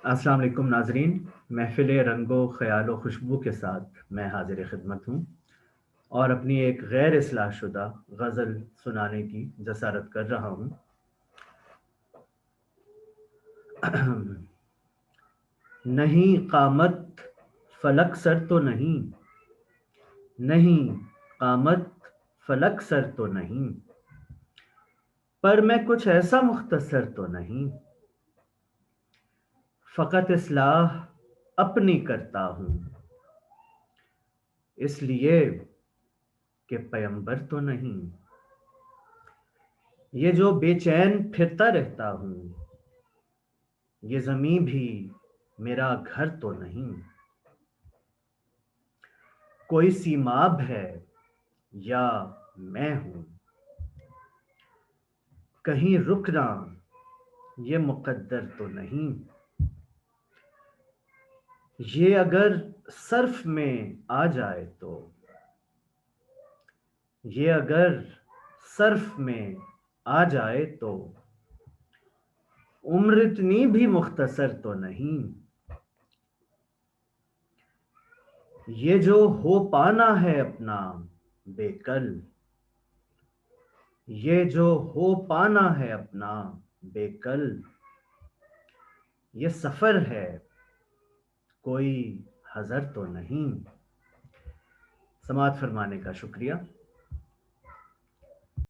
السلام علیکم ناظرین، محفل رنگ و خیال و خوشبو کے ساتھ میں حاضر خدمت ہوں اور اپنی ایک غیر اصلاح شدہ غزل سنانے کی جسارت کر رہا ہوں۔ نہیں قامت فلک سر تو نہیں، نہیں قامت فلک سر تو نہیں، پر میں کچھ ایسا مختصر تو نہیں، فقط اصلاح اپنی کرتا ہوں، اس لیے کہ پیمبر تو نہیں۔ یہ جو بے چین پھرتا رہتا ہوں، یہ زمیں بھی میرا گھر تو نہیں۔ کوئی سیماب ہے یا میں ہوں، کہیں رکنا یہ مقدر تو نہیں۔ یہ اگر صرف میں آ جائے تو، یہ اگر صرف میں آ جائے تو، عمر اتنی بھی مختصر تو نہیں۔ یہ جو ہو پانا ہے اپنا بے کل، یہ جو ہو پانا ہے اپنا بے کل، یہ سفر ہے کوئی حضر تو نہیں۔ سماعت فرمانے کا شکریہ۔